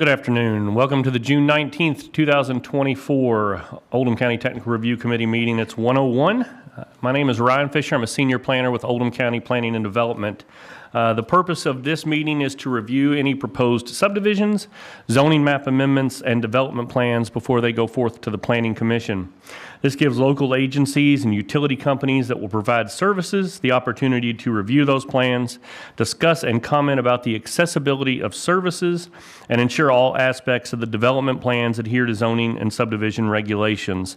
Good afternoon. Welcome to the June 19th, 2024 Oldham County Technical Review Committee meeting. It's 101. My name is Ryan Fisher. I'm a senior planner with Oldham County Planning and Development. The purpose of this meeting is to review any proposed subdivisions, zoning map amendments, and development plans before they go forth to the Planning Commission. This gives local agencies and utility companies that will provide services the opportunity to review those plans, discuss and comment about the accessibility of services, and ensure all aspects of the development plans adhere to zoning and subdivision regulations.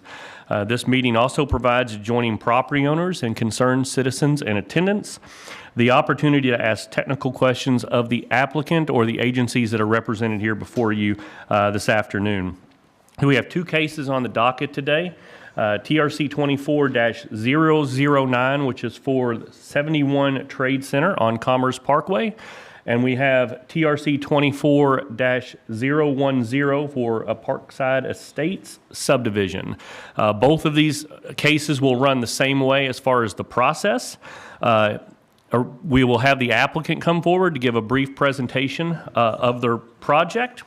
This meeting also provides adjoining property owners and concerned citizens and attendants the opportunity to ask technical questions of the applicant or the agencies that are represented here before you this afternoon. We have two cases on the docket today. TRC 24-009, which is for 71 Trade Center on Commerce Parkway. And we have TRC 24-010 for a Parkside Estates subdivision. Both of these cases will run the same way as far as the process. We will have the applicant come forward to give a brief presentation of their project.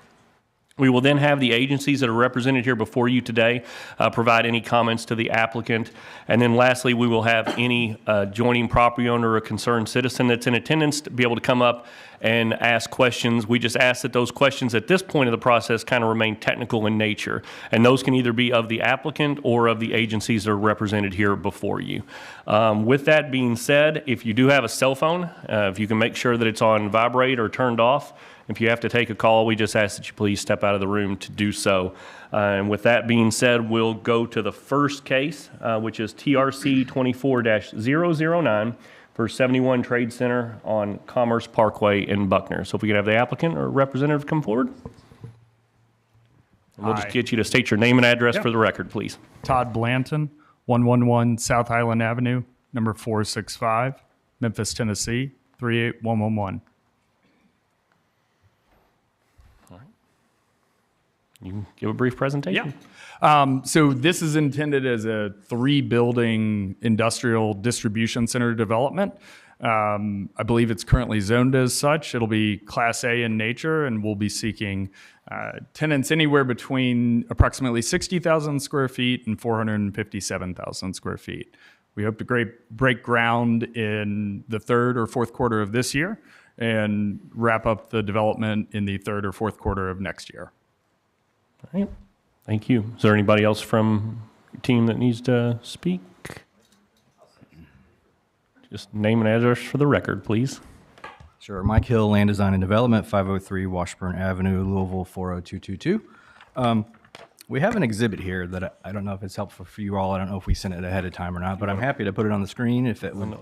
We will then have the agencies that are represented here before you today provide any comments to the applicant. And then lastly, we will have any adjoining property owner or concerned citizen that's in attendance to be able to come up and ask questions. We just ask that those questions at this point of the process kind of remain technical in nature. And those can either be of the applicant or of the agencies that are represented here before you. With that being said, if you do have a cell phone, if you can make sure that it's on vibrate or turned off. If you have to take a call, we just ask that you please step out of the room to do so. And with that being said, we'll go to the first case, which is TRC 24-009 for 71 Trade Center on Commerce Parkway in Buckner. So if we could have the applicant or representative come forward. And we'll just get you to state your name and address for the record, please. Todd Blanton, 111 South Highland Avenue, number 465, Memphis, Tennessee, 38111. You can give a brief presentation. Yeah. So this is intended as a 3-building industrial distribution center development. I believe it's currently zoned as such. It'll be Class A in nature, and we'll be seeking tenants anywhere between approximately 60,000 square feet and 457,000 square feet. We hope to break ground in the third or fourth quarter of this year and wrap up the development in the third or fourth quarter of next year. All right. Thank you. Is there anybody else from your team that needs to speak? Just name and address for the record, please. Sure. Mike Hill, Land Design and Development, 503 Washburn Avenue, Louisville, 40222. We have an exhibit here that I don't know if it's helpful for you all. I don't know if we sent it ahead of time or not, but I'm happy to put it on the screen if it would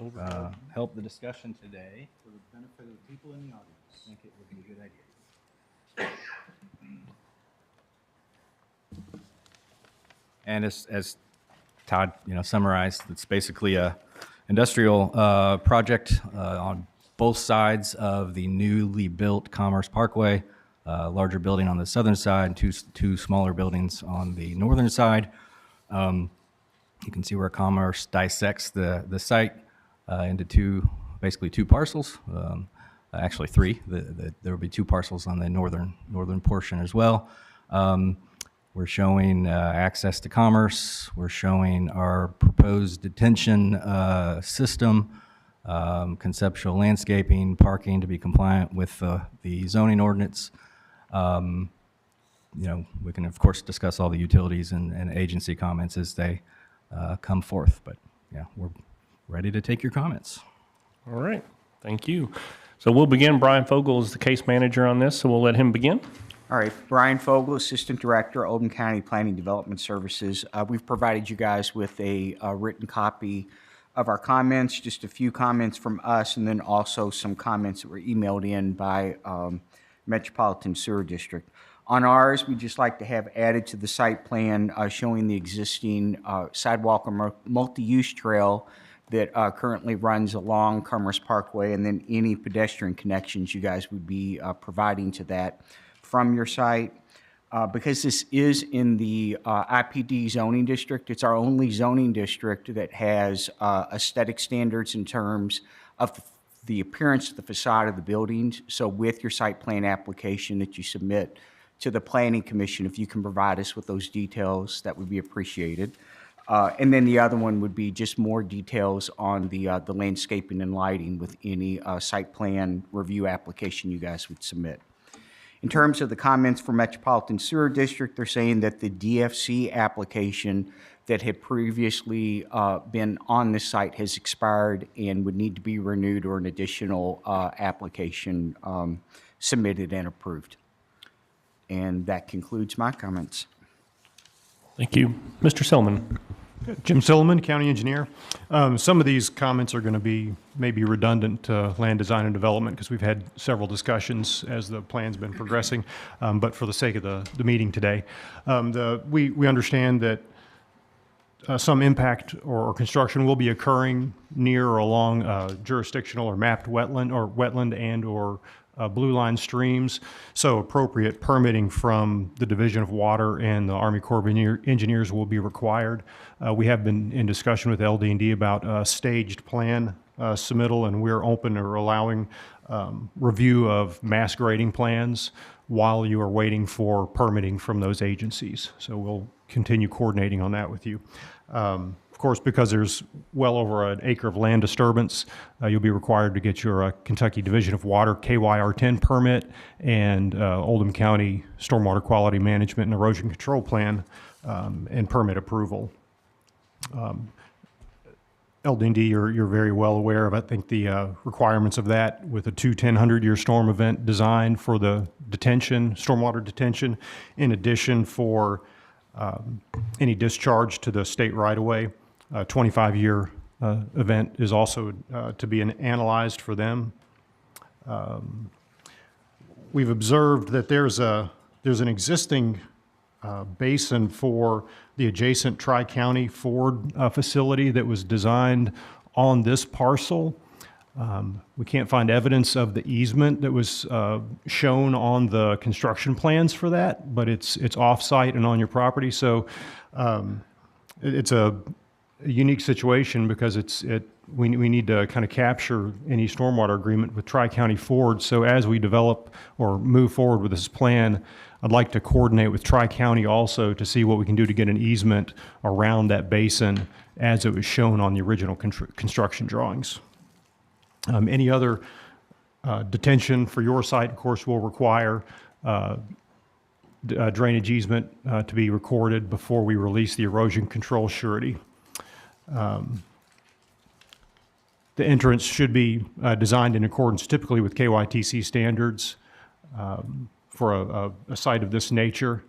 help the discussion today. For the benefit of the people in the audience, I think it would be a good idea. And as Todd, summarized, it's basically a industrial project on both sides of the newly built Commerce Parkway. Larger building on the southern side, two smaller buildings on the northern side. You can see where Commerce dissects the site into basically two parcels. Actually, three. There will be two parcels on the northern portion as well. We're showing access to commerce. We're showing our proposed detention system, conceptual landscaping, parking to be compliant with the zoning ordinance. We can, of course, discuss all the utilities and agency comments as they come forth. But, yeah, we're ready to take your comments. All right. Thank you. So we'll begin. Brian Fogel is the case manager on this, so we'll let him begin. All right, Brian Fogel, Assistant Director, Oldham County Planning Development Services. We've provided you guys with a written copy of our comments, just a few comments from us, and then also some comments that were emailed in by Metropolitan Sewer District. On ours, we'd just like to have added to the site plan showing the existing sidewalk or multi-use trail that currently runs along Commerce Parkway, and then any pedestrian connections you guys would be providing to that from your site. Because this is in the IPD zoning district, it's our only zoning district that has aesthetic standards in terms of the appearance of the facade of the buildings. So with your site plan application that you submit to the Planning Commission. If you can provide us with those details, that would be appreciated. And then the other one would be just more details on the landscaping and lighting with any site plan review application you guys would submit. In terms of the comments for Metropolitan Sewer District, they're saying that the DFC application that had previously been on this site has expired and would need to be renewed or an additional application submitted and approved. And that concludes my comments. Thank you. Mr. Selman. Jim Silliman, County Engineer. Some of these comments are going to be maybe redundant to land design and development because we've had several discussions as the plan's been progressing, but for the sake of the meeting today, we understand that some impact or construction will be occurring near or along jurisdictional or mapped wetland and or blue line streams, so appropriate permitting from the Division of Water and the Army Corps of Engineers will be required. We have been in discussion with LD&D about a staged plan submittal, and we're open or allowing review of mass grading plans while you are waiting for permitting from those agencies. So we'll continue coordinating on that with you. Of course, because there's well over an acre of land disturbance, you'll be required to get your Kentucky Division of Water KYR10 permit and Oldham County Stormwater Quality Management and Erosion Control Plan and permit approval. LD&D, you're very well aware of, I think, the requirements of that with a 100-year storm event designed for the detention, stormwater detention, in addition for any discharge to the state right-of-way. 25-year event is also to be analyzed for them. We've observed that there's an existing basin for the adjacent Tri-County Ford facility that was designed on this parcel. We can't find evidence of the easement that was shown on the construction plans for that, but it's off-site and on your property. So it's a unique situation because we need to kind of capture any stormwater agreement with Tri-County Ford. So as we develop or move forward with this plan, I'd like to coordinate with Tri-County also to see what we can do to get an easement around that basin as it was shown on the original construction drawings. Any other detention for your site, of course, will require drainage easement to be recorded before we release the erosion control surety. The entrance should be designed in accordance typically with KYTC standards for a site of this nature.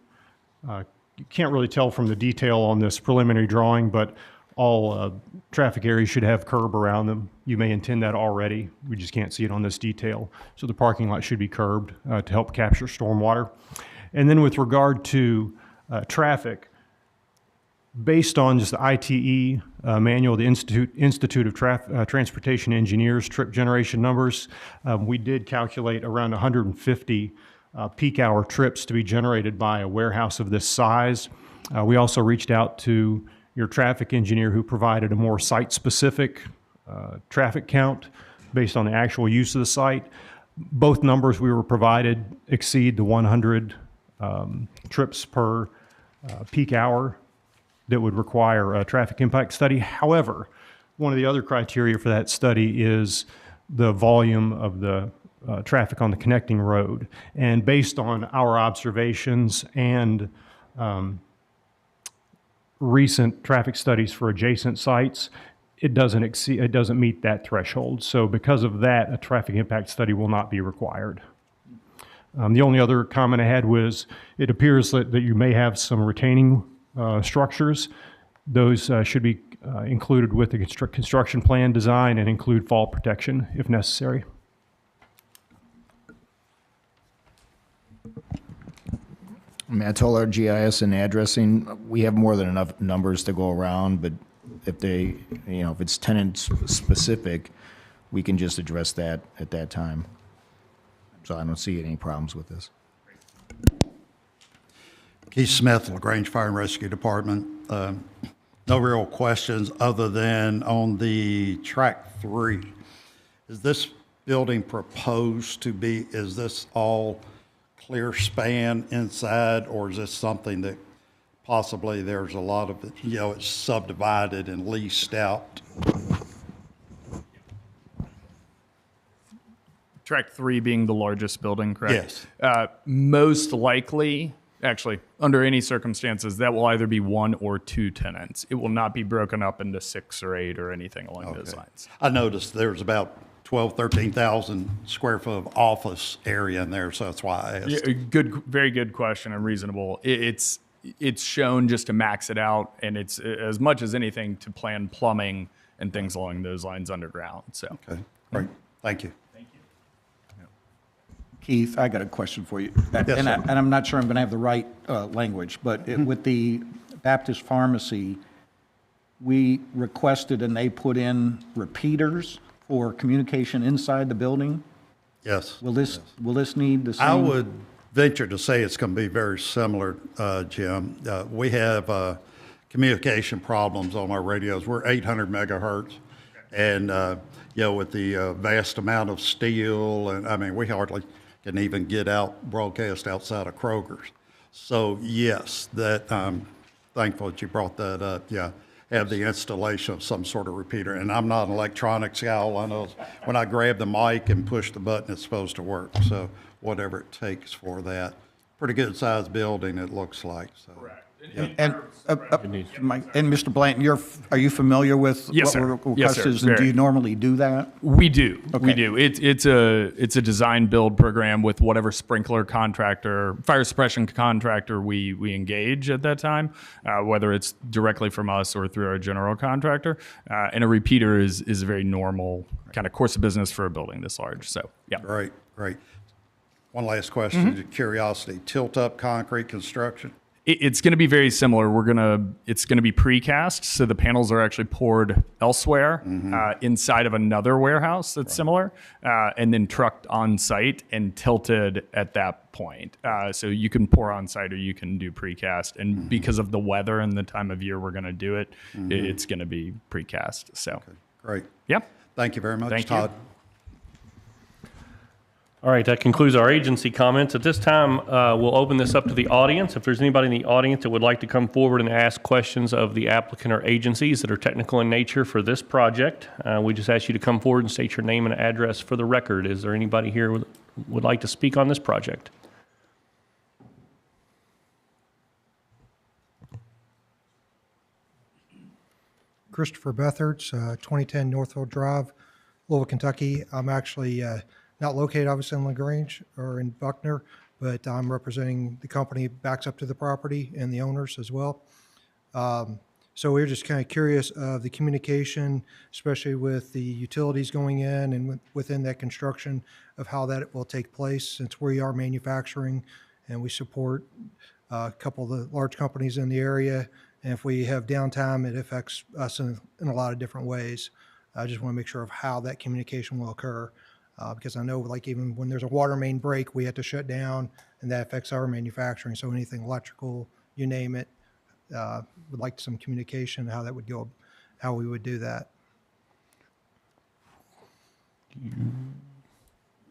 You can't really tell from the detail on this preliminary drawing, but all traffic areas should have curb around them. You may intend that already. We just can't see it on this detail. So the parking lot should be curbed to help capture stormwater. And then with regard to traffic, based on just the ITE manual, the Institute of Transportation Engineers trip generation numbers, we did calculate around 150 peak hour trips to be generated by a warehouse of this size. We also reached out to your traffic engineer who provided a more site-specific traffic count based on the actual use of the site. Both numbers we were provided exceed the 100 trips per peak hour that would require a traffic impact study. However, one of the other criteria for that study is the volume of the traffic on the connecting road. And based on our observations and recent traffic studies for adjacent sites, it doesn't meet that threshold. So because of that, a traffic impact study will not be required. The only other comment I had was it appears that you may have some retaining structures. Those should be included with the construction plan design and include fall protection if necessary. I mean, I told our GIS and addressing, we have more than enough numbers to go around, but if they, if it's tenant specific, we can just address that at that time. So I don't see any problems with this. Keith Smith, LaGrange Fire and Rescue Department. No real questions other than on the track 3. Is this building proposed to be, is this all clear span inside, or is this something that possibly there's a lot of, it's subdivided and leased out? Track 3 being the largest building, correct? Yes. Most likely, actually, under any circumstances, that will either be 1 or 2 tenants. It will not be broken up into 6 or 8 or anything along those lines. I noticed there's about 13,000 square foot of office area in there, so that's why I asked. Yeah, very good question and reasonable. It's shown just to max it out, and it's as much as anything to plan plumbing and things along those lines underground. So, Okay, great, thank you. Keith, I got a question for you. Yes, And sir. I'm not sure I'm going to have the right language, but with the Baptist Pharmacy, we requested and they put in repeaters for communication inside the building. Yes. Will this need the same? I would venture to say it's going to be very similar, Jim. We have communication problems on our radios. We're 800 megahertz, and with the vast amount of steel, and I mean, we hardly can even get out broadcast outside of Kroger's. So yes, that I'm thankful that you brought that up. Yeah, have the installation of some sort of repeater. And I'm not an electronics guy. All I know is when I grab the mic and push the button, it's supposed to work. So whatever it takes for that. Pretty good sized building, it looks like. So. Correct. And Mr. Blanton, are you familiar with Yes, what sir. request Yes, sir. is? And do Very. you normally do that? we do. We Okay. do. It's a design build program with whatever sprinkler contractor, fire suppression contractor we engage at that time, whether it's directly from us or through our general contractor. And a repeater is a very normal kind of course of business for a building this large. So, yeah. Great, great. One last question, just curiosity. Tilt-up concrete construction? It's going to be very similar. It's going to be precast, so the panels are actually poured elsewhere inside of another warehouse that's similar, and then trucked on site and tilted at that point. So you can pour on site or you can do precast. And because of the weather and the time of year we're going to do it, it's going to be precast. So, Great. yeah. Thank you very much, Thank you. Todd. All right, that concludes our agency comments. At this time, we'll open this up to the audience. If there's anybody in the audience that would like to come forward and ask questions of the applicant or agencies that are technical in nature for this project, we just ask you to come forward and state your name and address for the record. Is there anybody here who would like to speak on this project? Christopher Betherts, 2010 Northfield Drive, Louisville, Kentucky. I'm actually not located obviously in LaGrange or in Buckner, but I'm representing the company backs up to the property and the owners as well. So we're just kind of curious of the communication, especially with the utilities going in and within that construction of how that will take place, since we are manufacturing and we support a couple of the large companies in the area. And if we have downtime, it affects us in a lot of different ways. I just want to make sure of how that communication will occur. Because I know, like, even when there's a water main break, we have to shut down, and that affects our manufacturing. So anything electrical, you name it, would like some communication, how that would go, how we would do that.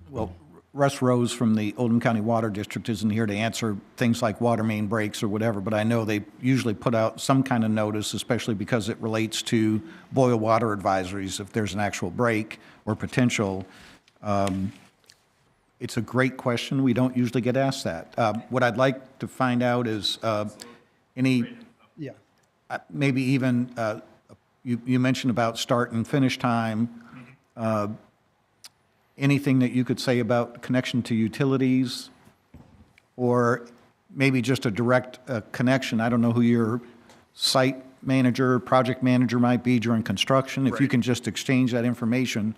Well, Russ Rose from the Oldham County Water District isn't here to answer things like water main breaks or whatever, but I know they usually put out some kind of notice, especially because it relates to boil water advisories if there's an actual break or potential. It's a great question. We don't usually get asked that. What I'd like to find out is any, Yeah. maybe even, you mentioned about start and finish time. Anything that you could say about connection to utilities, or maybe just a direct connection? I don't know who your site manager, project manager might be during construction. If you can just exchange that information,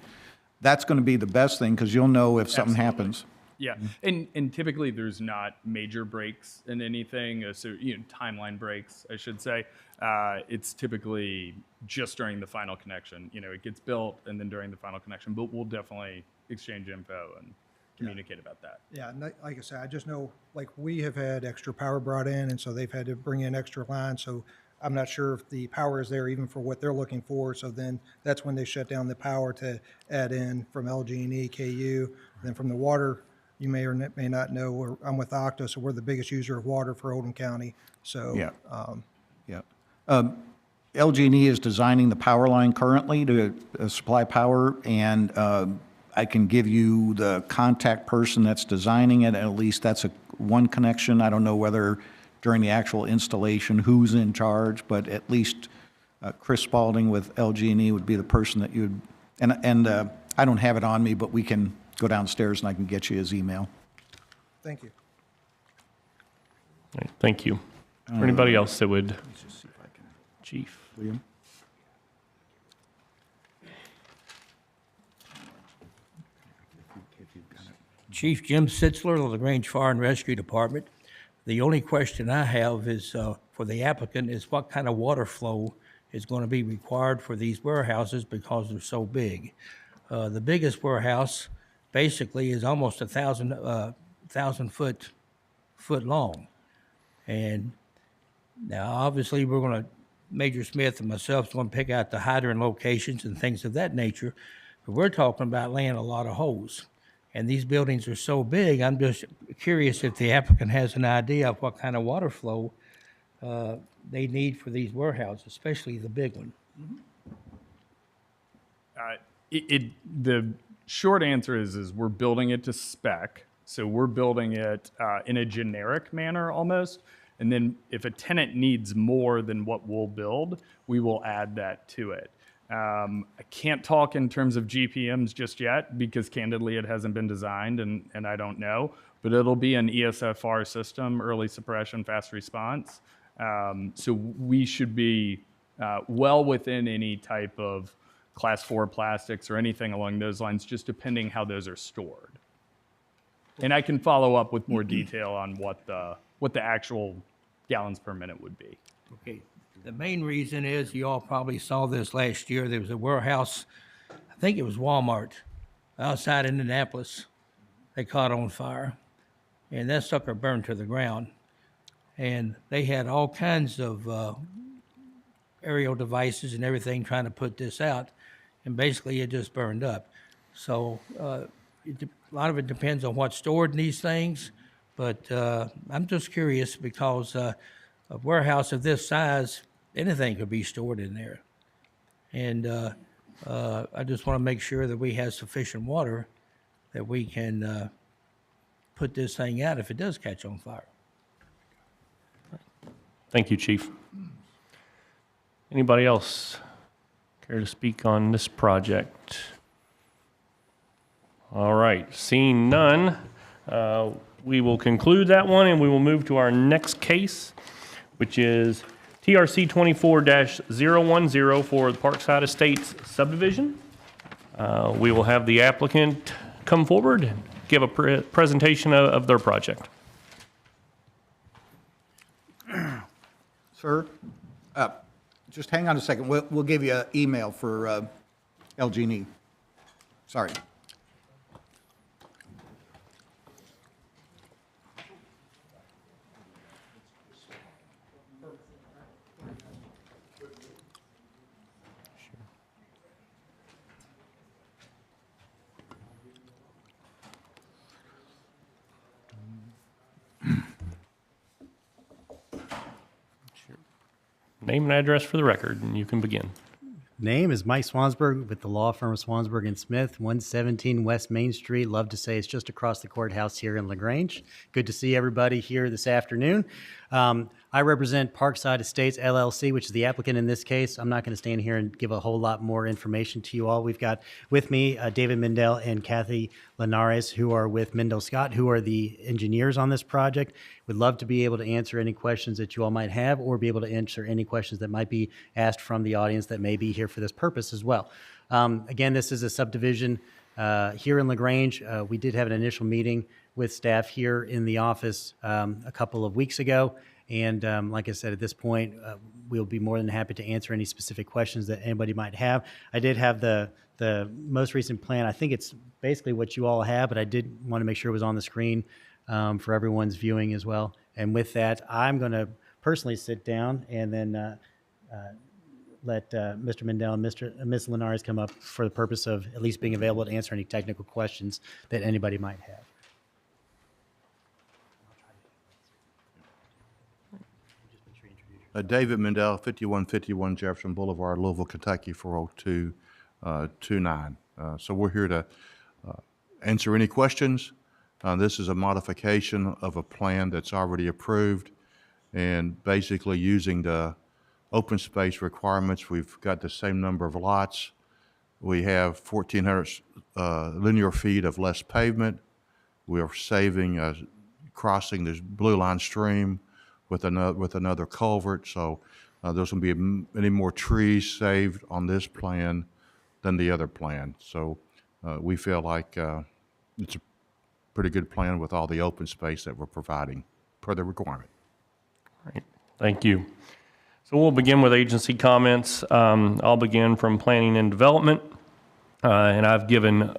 that's going to be the best thing, because you'll know if something happens. Yeah, and typically there's not major breaks in anything, so timeline breaks, I should say. It's typically just during the final connection. It gets built and then during the final connection. But we'll definitely exchange info and communicate about that. Yeah, and like I said, I just know, like, we have had extra power brought in, and so they've had to bring in extra lines. So I'm not sure if the power is there even for what they're looking for. So then that's when they shut down the power to add in from LG&E, KU, then from the water you may or may not know, I'm with Octo, so we're the biggest user of water for Oldham County. So Yeah. Yeah. LG&E is designing the power line currently to supply power, and I can give you the contact person that's designing it. At least that's one connection. I don't know whether during the actual installation who's in charge, but at least Chris Spalding with LG&E would be the person that you'd, and I don't have it on me, but we can go downstairs and I can get you his email. thank you. All right, thank you. Is there anybody else that would? Chief. William? Chief Jim Sitzler, of the LaGrange Fire and Rescue Department. The only question I have is, for the applicant, is what kind of water flow is going to be required for these warehouses because they're so big. The biggest warehouse basically is almost 1,000 foot long. And now, obviously, we're going to, Major Smith and myself is going to pick out the hydrant locations and things of that nature, but we're talking about laying a lot of hose. And these buildings are so big, I'm just curious if the applicant has an idea of what kind of water flow they need for these warehouses, especially the big one. The short answer is we're building it to spec. So we're building it in a generic manner almost. And then if a tenant needs more than what we'll build, we will add that to it. I can't talk in terms of GPMs just yet because candidly it hasn't been designed and I don't know, but it'll be an ESFR system, early suppression, fast response. So we should be well within any type of class 4 plastics or anything along those lines, just depending how those are stored. And I can follow up with more detail on what the actual gallons per minute would be. Okay. The main reason is, you all probably saw this last year, there was a warehouse, I think it was Walmart, outside Indianapolis. They caught on fire, and that sucker burned to the ground. And they had all kinds of aerial devices and everything trying to put this out, and basically it just burned up. So a lot of it depends on what's stored in these things, but I'm just curious because a warehouse of this size, anything could be stored in there. And I just want to make sure that we have sufficient water that we can put this thing out if it does catch on fire. Thank you, Chief. Anybody else care to speak on this project? All right, seeing none, we will conclude that one and we will move to our next case, which is TRC 24-010 for the Parkside Estates subdivision. We will have the applicant come forward and give a presentation of their project. Sir, just hang on a second. We'll give you an email for LG&E. Sorry. Name and address for the record, and you can begin. Name is Mike Swansburg with the law firm of Swansburg and Smith, 117 West Main Street. Love to say it's just across the courthouse here in LaGrange. Good to see everybody here this afternoon. I represent Parkside Estates LLC, which is the applicant in this case. I'm not going to stand here and give a whole lot more information to you all. We've got with me David Mendel and Kathy Linares, who are with Mendel Scott, who are the engineers on this project. Would love to be able to answer any questions that you all might have, or be able to answer any questions that might be asked from the audience that may be here for this purpose as well. Again, this is a subdivision here in LaGrange. We did have an initial meeting with staff here in the office a couple of weeks ago. And like I said, at this point, we'll be more than happy to answer any specific questions that anybody might have. I did have the most recent plan. I think it's basically what you all have, but I did want to make sure it was on the screen for everyone's viewing as well. And with that, I'm going to personally sit down and then let Mr. Mendel and Ms. Linares come up for the purpose of at least being available to answer any technical questions that anybody might have. David Mendel, 5151 Jefferson Boulevard, Louisville, Kentucky, 40229. So we're here to answer any questions. This is a modification of a plan that's already approved, and basically using the open space requirements. We've got the same number of lots. We have 1,400 linear feet of less pavement. We are saving, crossing this Blue Line stream with another culvert. So there's going to be many more trees saved on this plan than the other plan. So we feel like it's a pretty good plan with all the open space that we're providing per the requirement. Great. Thank you. So we'll begin with agency comments. I'll begin from planning and development. And I've given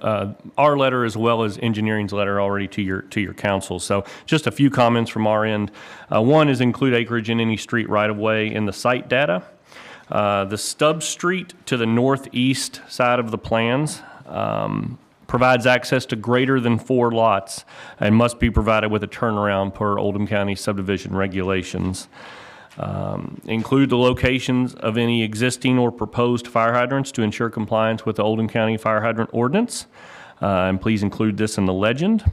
our letter as well as engineering's letter already to your council. So just a few comments from our end. One is include acreage in any street right-of-way in the site data. The stub street to the northeast side of the plans provides access to greater than 4 lots and must be provided with a turnaround per Oldham County subdivision regulations. Include the locations of any existing or proposed fire hydrants to ensure compliance with the Oldham County Fire Hydrant Ordinance. And please include this in the legend.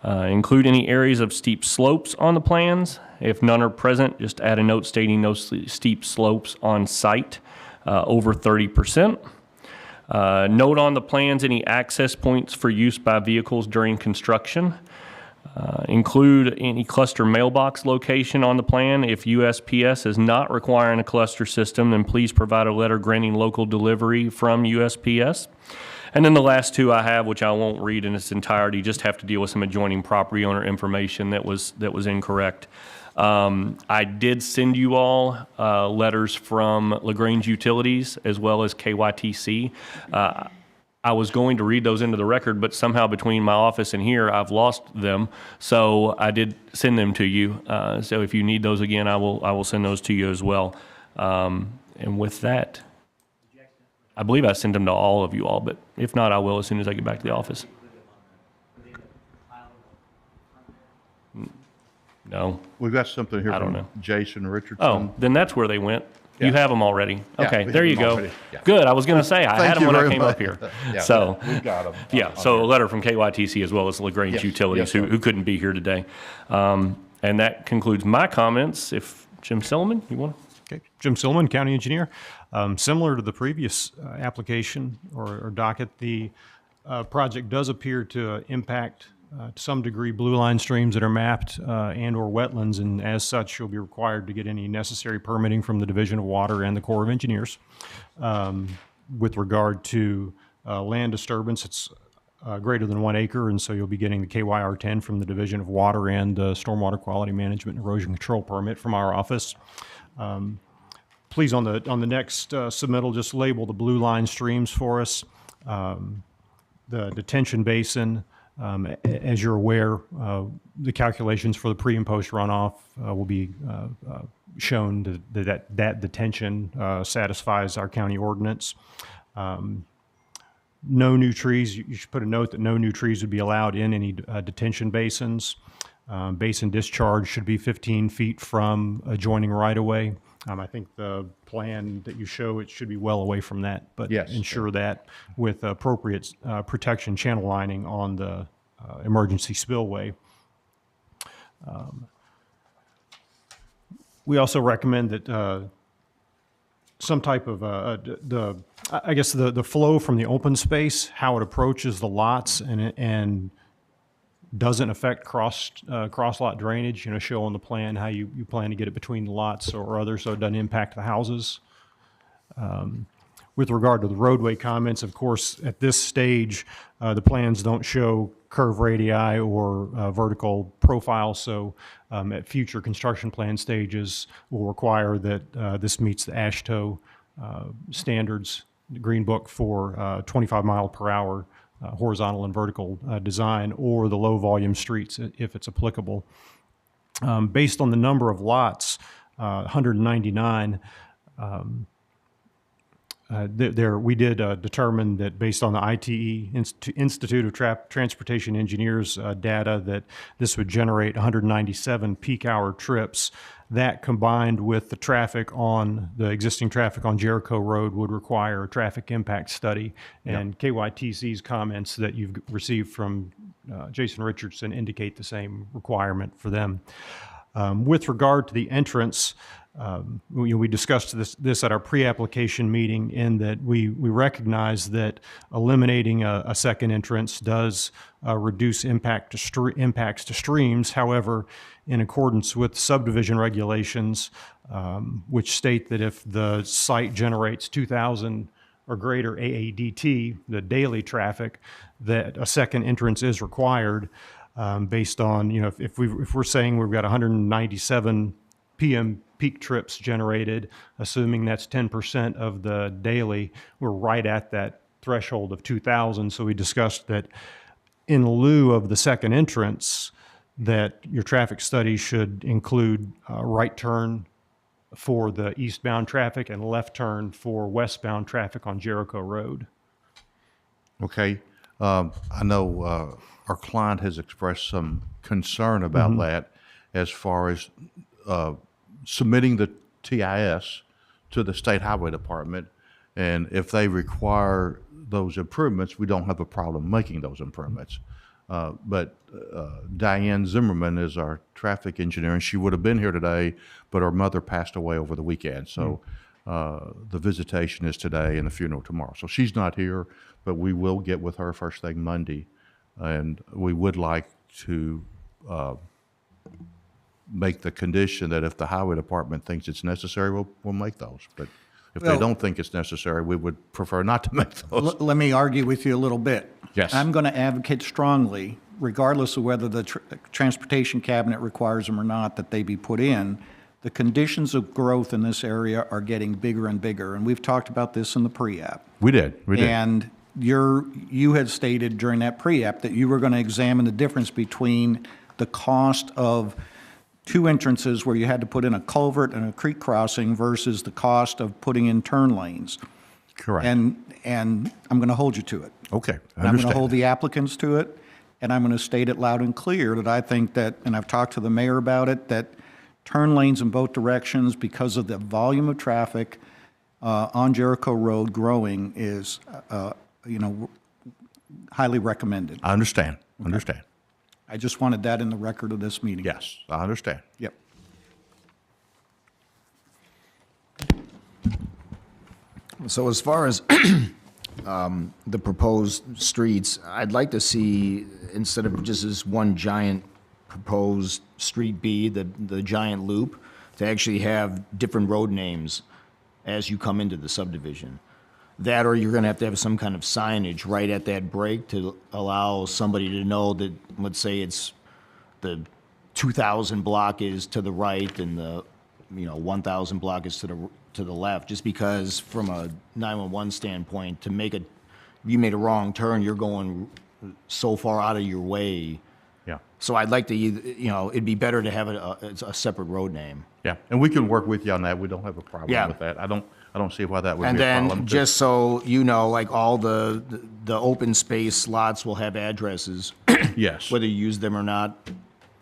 Include any areas of steep slopes on the plans. If none are present, just add a note stating no steep slopes on site over 30%. Note on the plans any access points for use by vehicles during construction. Include any cluster mailbox location on the plan. If USPS is not requiring a cluster system, then please provide a letter granting local delivery from USPS. And then the last two I have, which I won't read in its entirety, just have to deal with some adjoining property owner information that was incorrect. I did send you all letters from LaGrange Utilities as well as KYTC. I was going to read those into the record, but somehow between my office and here, I've lost them. So I did send them to you. So if you need those again, I will send those to you as well. And with that, I believe I sent them to all of you all, but if not, I will as soon as I get back to the office. No. We've got something here I don't from know. Jason Richardson. Oh, then that's where they went. You Yeah. have them already. Yeah, Okay, we there have you them go. already. Yeah. Good. I was going to say, I Thank had them you when I very came much. up here. Yeah, So, we've got 'em. yeah, so a letter from KYTC as well as LaGrange Yes, Utilities, yes, sir. who couldn't be here today. And that concludes my comments. If Jim Silliman, you want to? Okay, Jim Silliman, County Engineer. Similar to the previous application or docket, the project does appear to impact to some degree blue line streams that are mapped and or wetlands, and as such, you'll be required to get any necessary permitting from the Division of Water and the Corps of Engineers. With regard to land disturbance, it's greater than 1 acre, and so you'll be getting the KYR 10 from the Division of Water and the Stormwater Quality Management and Erosion Control Permit from our office. Please, on the next submittal, just label the blue line streams for us. The detention basin, as you're aware, the calculations for the pre and post runoff will be shown that detention satisfies our county ordinance. No new trees. You should put a note that no new trees would be allowed in any detention basins. Basin discharge should be 15 feet from adjoining right-of-way. I think the plan that you show, it should be well away from that, but Yes. ensure that with appropriate protection channel lining on the emergency spillway. We also recommend that some type of the flow from the open space, how it approaches the lots and doesn't affect cross lot drainage, show on the plan how you plan to get it between the lots or others so it doesn't impact the houses. With regard to the roadway comments, of course, at this stage, the plans don't show curve radii or vertical profiles, so at future construction plan stages, we'll require that this meets the AASHTO standards, the Green Book for 25 mile per hour horizontal and vertical design, or the low volume streets if it's applicable. Based on the number of lots, 199, we did determine that based on the ITE, Institute of Transportation Engineers data, that this would generate 197 peak hour trips. That combined with the existing traffic on Jericho Road would require a traffic impact study. And KYTC's comments that you've received from Jason Richardson indicate the same requirement for them. With regard to the entrance, we discussed this at our pre-application meeting, in that we recognize that eliminating a second entrance does reduce impacts to streams. However, in accordance with subdivision regulations, which state that if the site generates 2,000 or greater AADT, the daily traffic, that a second entrance is required, based on, if we're saying we've got 197 PM peak trips generated, assuming that's 10% of the daily, we're right at that threshold of 2,000. So we discussed that in lieu of the second entrance, that your traffic study should include right turn for the eastbound traffic and left turn for westbound traffic on Jericho Road. Okay. I know our client has expressed some concern about that as far as submitting the TIS to the State Highway Department. And if they require those improvements, we don't have a problem making those improvements. But Diane Zimmerman is our traffic engineer, and she would have been here today, but her mother passed away over the weekend. So the visitation is today and the funeral tomorrow. So she's not here, but we will get with her first thing Monday. And we would like to make the condition that if the highway department thinks it's necessary, we'll make those. But if they don't think it's necessary, we would prefer not to make those. Let me argue with you a little bit. Yes. I'm going to advocate strongly, regardless of whether the Transportation Cabinet requires them or not, that they be put in. The conditions of growth in this area are getting bigger and bigger, and we've talked about this in the pre-app. We did. And you had stated during that pre-app that you were going to examine the difference between the cost of two entrances where you had to put in a culvert and a creek crossing versus the cost of putting in turn lanes. Correct. And I'm going to hold you to it. Okay, I And I'm going to understand. hold the applicants to it, and I'm going to state it loud and clear that I think that, and I've talked to the mayor about it, that turn lanes in both directions, because of the volume of traffic on Jericho Road growing, is, highly recommended. I understand. I just wanted that in the record of this meeting. Yes, I understand. Yep. So as far as the proposed streets, I'd like to see, instead of just this one giant proposed street B, the giant loop, to actually have different road names as you come into the subdivision. That, or you're going to have some kind of signage right at that break to allow somebody to know that, let's say it's the 2,000 block is to the right and the 1,000 block is to the left. Just because from a 911 standpoint, if you made a wrong turn, you're going so far out of your way. Yeah. So I'd like to, it'd be better to have a separate road name. Yeah, and we can work with you on that. We don't have a problem Yeah. with that. I don't see why that would And be a problem. then, just so you know, like all the open space lots will have addresses, Yes. whether you use them or not.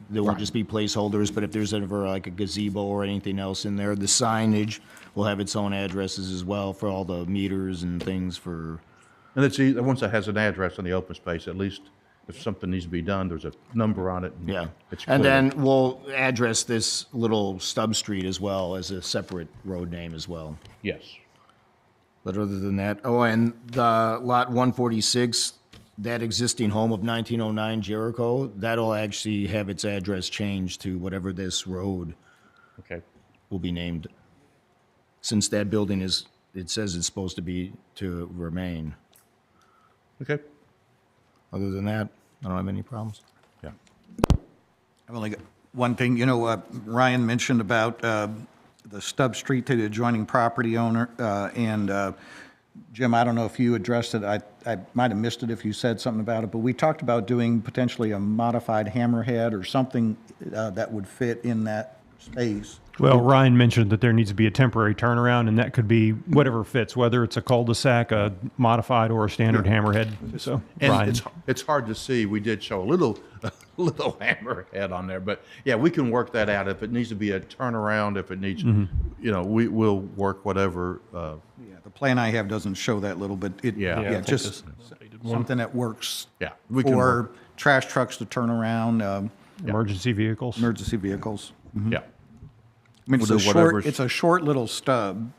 They won't just be placeholders, but if there's ever like a gazebo or anything else in there, the signage will have its own addresses as well for all the meters and things for, And it's easy, once it has an address on the open space, at least if something needs to be done, there's a number on it. And yeah. It's clear. And then we'll address this little stub street as well as a separate road name as well. Yes. But other than that, and the lot 146, that existing home of 1909 Jericho, that'll actually have its address changed to whatever this road Okay. will be named. Since that building it says it's supposed to remain. Okay. Other than that, I don't have any problems. Yeah. I've only got one thing. Ryan mentioned about the stub street to the adjoining property owner, and Jim, I don't know if you addressed it. I might have missed it if you said something about it, but we talked about doing potentially a modified hammerhead or something that would fit in that space. Well, Ryan mentioned that there needs to be a temporary turnaround, and that could be whatever fits, whether it's a cul-de-sac, a modified, or a standard hammerhead. So, And Ryan. it's hard to see. We did show a little hammerhead on there, but yeah, we can work that out. If it needs to be a turnaround, if it needs, we'll work whatever. Yeah, the plan I have doesn't show that little, but it, Yeah. Yeah, I yeah, think just something that works. Yeah, we can For work. trash trucks to turn around, Emergency vehicles. emergency vehicles. Yeah, I mean, We'll do whatever's- it's a short little stub,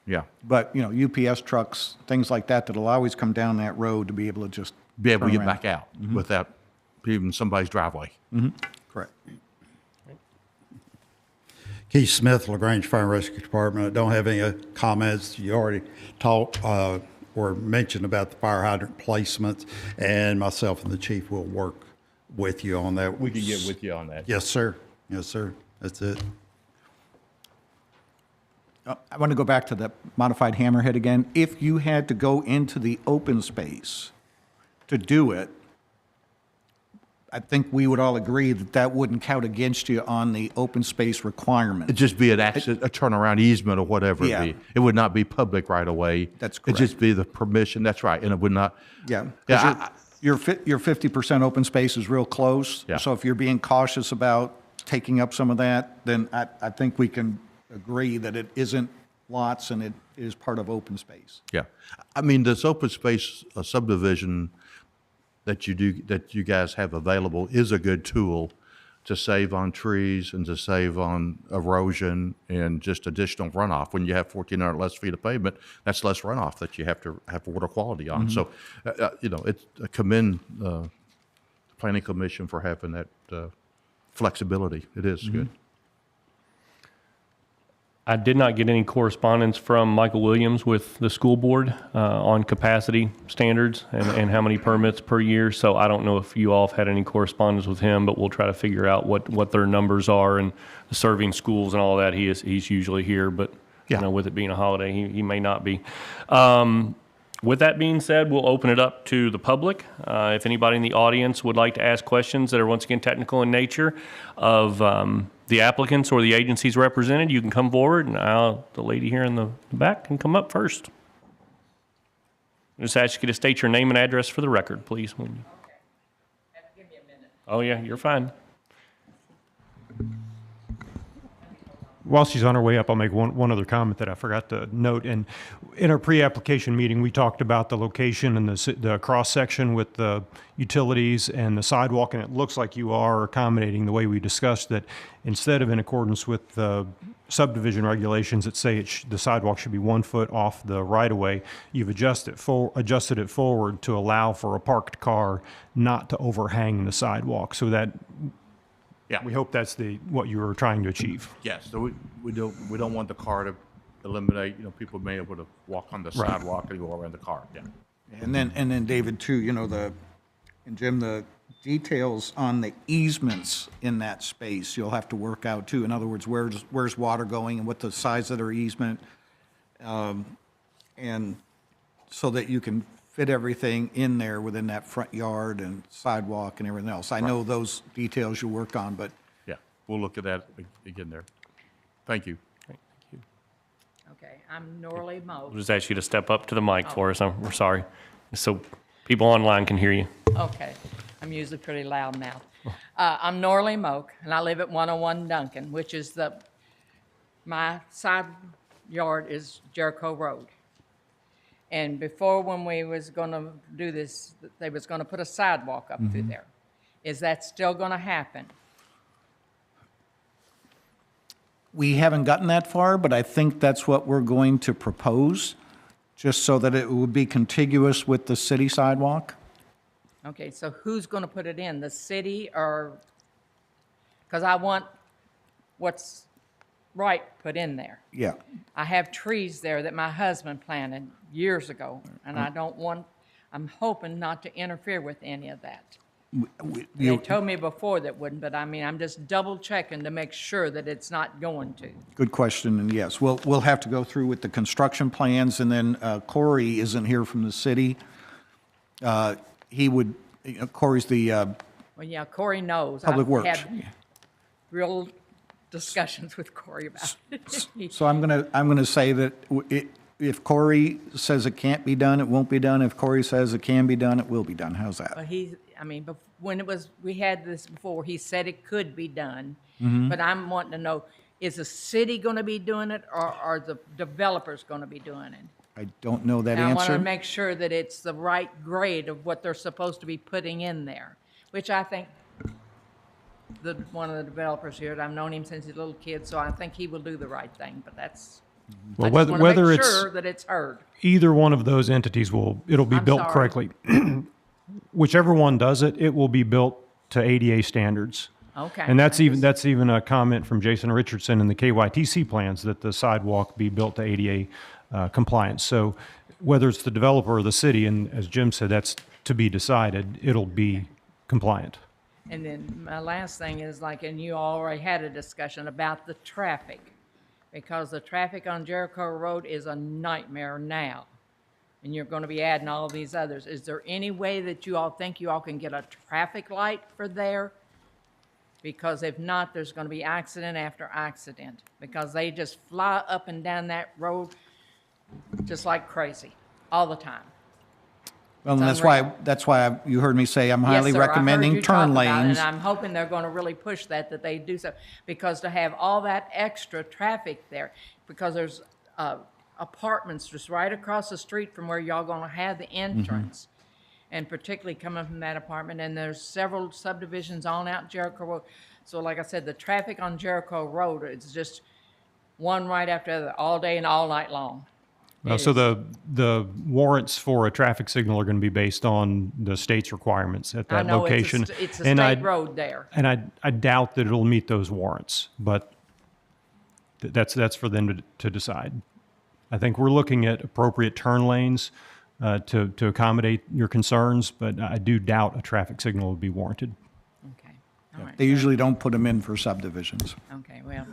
yeah. but, UPS trucks, things like that, that'll always come down that road to be able to just Be able to turn get around. back out without even somebody's driveway. Correct. Keith Smith, LaGrange Fire and Rescue Department. I don't have any comments. You already talked or mentioned about the fire hydrant placements, and myself and the chief will work with you on that. We can get with you on that. Yes, sir. Yes, sir. That's it. I want to go back to the modified hammerhead again. If you had to go into the open space to do it, I think we would all agree that that wouldn't count against you on the open space requirement. It'd just be an access, a turnaround easement or whatever Yeah. it be. It would not be public right away. That's It'd just be the permission, that's right, and it would not. Yeah. 'Cause Yeah, your 50% open space is real close. Yeah. So if you're being cautious about taking up some of that, then I think we can agree that it isn't lots and it is part of open space. Yeah. I mean, this open space subdivision that you guys have available is a good tool to save on trees and to save on erosion and just additional runoff. When you have 1,400 less feet of pavement, that's less runoff that you have to have water quality on. So, it's I commend the Planning Commission for having that flexibility. It is good. I did not get any correspondence from Michael Williams with the school board on capacity standards and how many permits per year. So I don't know if you all have had any correspondence with him, but we'll try to figure out what their numbers are and the serving schools and all that. He's usually here, but Yeah. with it being a holiday, he may not be. With that being said, we'll open it up to the public. If anybody in the audience would like to ask questions that are once again technical in nature of the applicants or the agencies represented, you can come forward, and the lady here in the back can come up first. Just ask you to state your name and address for the record, please. Okay. Give me a minute. Oh, yeah, you're fine. While she's on her way up, I'll make one other comment that I forgot to note. And in our pre-application meeting, we talked about the location and the cross-section with the utilities and the sidewalk, and it looks like you are accommodating the way we discussed that instead of in accordance with the subdivision regulations that say the sidewalk should be 1 foot off the right-of-way, you've adjusted it forward to allow for a parked car not to overhang the sidewalk. So that Yeah. we hope that's what you were trying to achieve. Yes, so we don't want the car to eliminate, people being able to walk on the sidewalk and go around the car, yeah. And then David, too, and Jim, the details on the easements in that space, you'll have to work out, too. In other words, where's water going and what the size of their easement, and so that you can fit everything in there within that front yard and sidewalk and everything else. I know those details you work on, but Yeah, we'll look at that again there. Thank you. Okay, I'm Norley Moe. We'll just ask you to step up to the mic for us. We're sorry. So people online can hear you. Okay, I'm usually pretty loud now. I'm Norley Moak, and I live at 101 Duncan, which is my side yard is Jericho Road. And before, when we was gonna do this, they was gonna put a sidewalk up through there. Is that still gonna happen? we haven't gotten that far, but I think that's what we're going to propose, just so that it would be contiguous with the city sidewalk. Okay, so who's going to put it in, the city or, because I want what's right put in there. Yeah. I have trees there that my husband planted years ago, and I don't want, I'm hoping not to interfere with any of that. They told me before that wouldn't, but I mean, I'm just double checking to make sure that it's not going to. Good question, and yes, we'll have to go through with the construction plans, and then Corey isn't here from the city. He would, Corey's the, Well, yeah, Corey knows. Public I've Works. had real discussions with Corey about it. So I'm gonna say that if Corey says it can't be done, it won't be done. If Corey says it can be done, it will be done. How's that? But when we had this before, he said it could be done. But I'm wanting to know, is the city going to be doing it, or are the developers going to be doing it? I don't know that And I want answer. to make sure that it's the right grade of what they're supposed to be putting in there, which I think one of the developers here, I've known him since he's a little kid, so I think he will do the right thing, but that's, Well, I just whether, want to whether make it's sure that it's heard. either one of those entities it'll be I'm built sorry. correctly. Whichever one does it, it will be built to ADA standards. Okay. And that's even a comment from Jason Richardson in the KYTC plans, that the sidewalk be built to ADA compliance. So whether it's the developer or the city, and as Jim said, that's to be decided, it'll be compliant. And then my last thing is and you already had a discussion about the traffic, because the traffic on Jericho Road is a nightmare now. And you're going to be adding all these others. Is there any way that you all think you all can get a traffic light for there? Because if not, there's going to be accident after accident, because they just fly up and down that road just like crazy all the time. Well, and It's that's why you heard me say I'm highly Yes, sir. I heard recommending you talk turn about it, lanes. And I'm hoping they're going to really push that they do so. Because to have all that extra traffic there, because there's apartments just right across the street from where y'all going to have the entrance. And particularly coming from that apartment, and there's several subdivisions on out Jericho Road. So like I said, the traffic on Jericho Road, it's just one right after the other, all day and all night long. So the warrants for a traffic signal are going to be based on the state's requirements at I that know location. it's a And state road there. And I doubt that it'll meet those warrants, but that's for them to decide. I think we're looking at appropriate turn lanes to accommodate your concerns, but I do doubt a traffic signal would be warranted. Okay, all right. They usually don't put them in for subdivisions. Okay, well,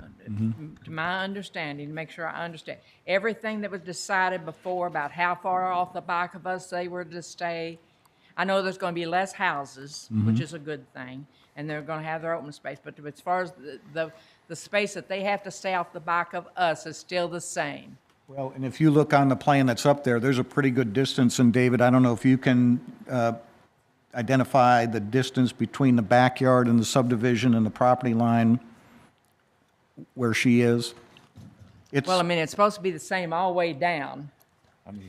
to my understanding, to make sure I understand, everything that was decided before about how far off the back of us they were to stay, I know there's going to be less houses, which is a good thing, and they're going to have their open space, but as far as the space that they have to stay off the back of us is still the same. Well, and if you look on the plan that's up there, there's a pretty good distance, and David, I don't know if you can identify the distance between the backyard and the subdivision and the property line where she is. It's, Well, I mean, it's supposed to be the same all the way down.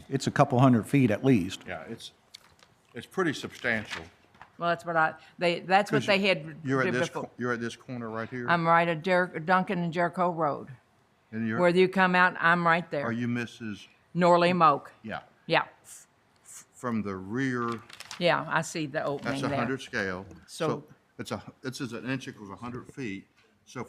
it's a couple 100 feet at least. Yeah, it's pretty substantial. Well, that's what that's what they had You're did at this, before. you're at this corner right here? I'm right at Duncan and Jericho Road. And you're, Whether you come out, I'm right are there. you Mrs., Norley Moak. yeah, Yeah, from the rear, yeah, I see the opening that's there. 100 scale. So- This is an inch equals 100 feet. So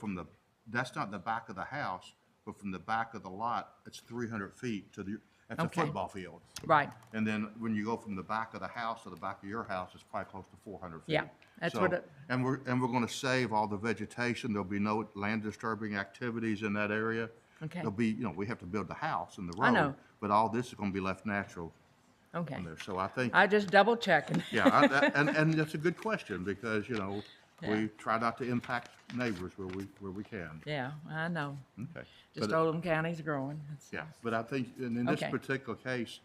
that's not the back of the house, but from the back of the lot, it's 300 feet that's a Okay. football field. Right, And then when you go from the back of the house to the back of your house, it's probably close to 400 feet. Yeah, that's So- what it- And we're going to save all the vegetation. There'll be no land disturbing activities in that area. Okay. There'll be, we have to build the house and the road. I know. But all this is going to be left natural okay. in there. So I think, I just double checking. yeah, and that's a good question because, we try not to impact neighbors where we can. Yeah, I know. Okay. Just But- Oldham County's growing. Yeah, but I think in this Okay. particular case,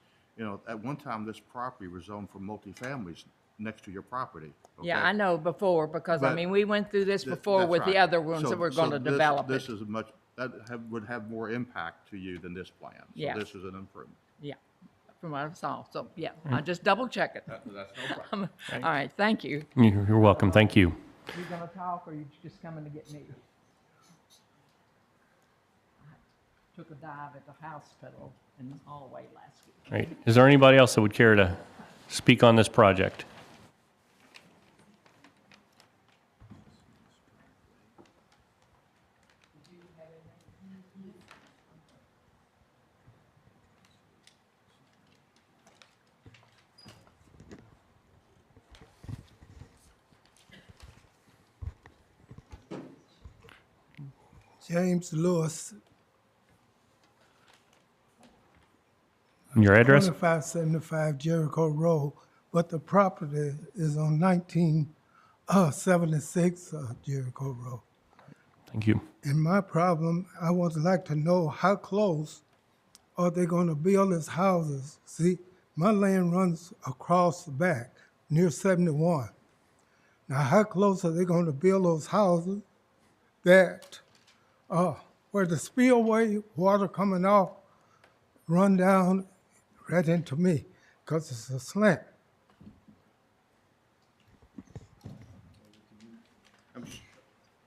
at one time, this property was zoned for multifamilies next to your property. Yeah, okay? I know before, because, But we went through this Th- before that's with the right. other ones So- that we're so going to this- develop This it. is would have more impact to you than this plan. Yeah. So this is an improvement. Yeah, from what I saw. So, yeah, I just double check it. That's no problem. All right, thank you. You're welcome. Thank you. You gonna talk, or you just coming to get me? I took a dive at the hospital in the hallway last week. All right. Is there anybody else that would care to speak on this project? James Lewis, Your address? 2575 Jericho Road, but the property is on 1976 Jericho Road. Thank you. And my problem, I would like to know how close are they gonna build these houses? See, my land runs across the back near 71. Now, how close are they gonna build those houses that, where the spillway, water coming off, run down right into me, because it's a slant.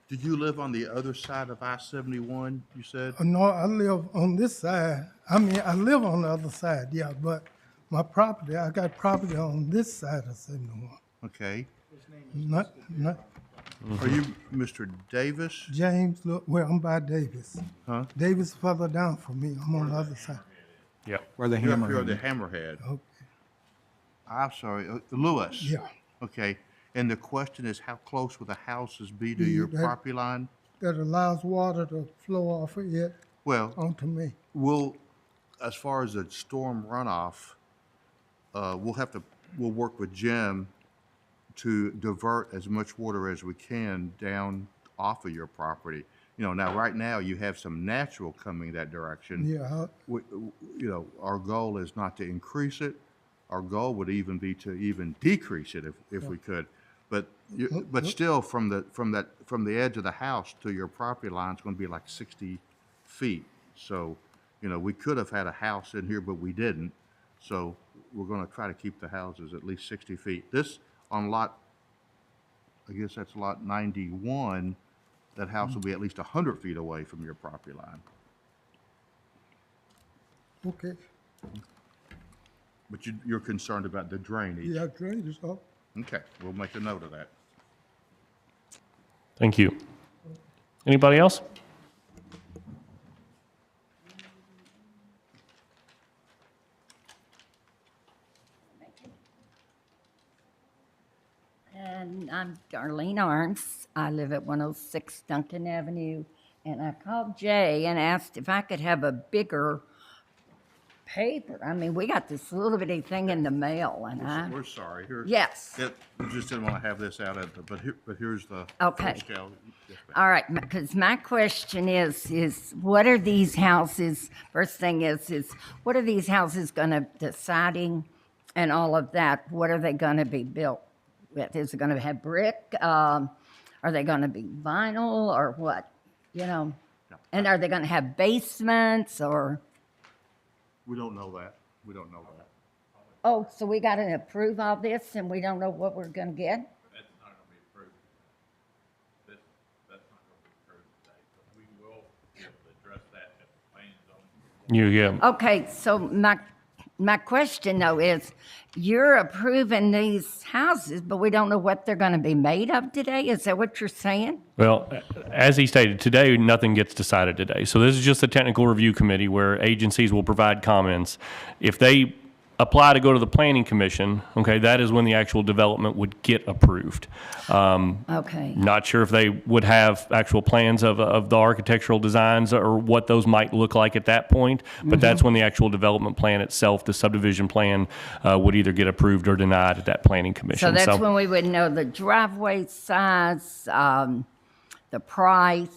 Did you live on the other side of I-71, you said? No, I live on this side. I mean, I live on the other side, yeah, but my property, I got property on this side of 71. Okay. Not Are you Mr. Davis? James, look, well, I'm by Davis. Huh? Davis further down from me. I'm on the other side. Yeah. Where the You're hammer. the Hammerhead. Okay. I'm sorry, Lewis. Yeah, Okay, and the question is, how close will the houses be to your that- property line? that allows water to flow off of it Well, onto me. as far as the storm runoff, we'll work with Jim to divert as much water as we can down off of your property. You know, now, right now, you have some natural coming that direction. Yeah, Our goal is not to increase it. Our goal would even be to even decrease it if we could. But still, from the edge of the house to your property line is going to be like 60 feet. So, we could have had a house in here, but we didn't. So we're going to try to keep the houses at least 60 feet. This on I guess that's lot 91, that house will be at least 100 feet away from your property line. okay. But you're concerned about the drainage. Yeah, drainage, oh. Okay, we'll make a note of that. Thank you. Anybody else? And I'm Darlene Arns. I live at 106 Duncan Avenue. And I called Jay and asked if I could have a bigger paper. I mean, we got this little bitty thing in the mail, and We're sorry. Yes. We just didn't want to have this out but here's the Okay. full scale. Yes, ma'am. All right, because my question is what are these houses, first thing is what are these houses gonna, the siding and all of that, what are they gonna be built with? Is it gonna have brick? Are they gonna be vinyl or what? And are they gonna have basements or? We don't know that. We don't know that. Oh, so we gotta approve all this and we don't know what we're gonna get? That's not gonna be approved. That's not gonna be approved today, but we will be able to address that at the planning zone. Okay, so my question though is, you're approving these houses, but we don't know what they're gonna be made of today? Is that what you're saying? Well, as he stated, today, nothing gets decided today. So this is just a technical review committee where agencies will provide comments. If they apply to go to the planning commission, okay, that is when the actual development would get approved. Okay. Not sure if they would have actual plans of the architectural designs or what those might look like at that point, but that's when the actual development plan itself, the subdivision plan, would either get approved or denied at that planning commission. So that's when we would know the driveway size, the price,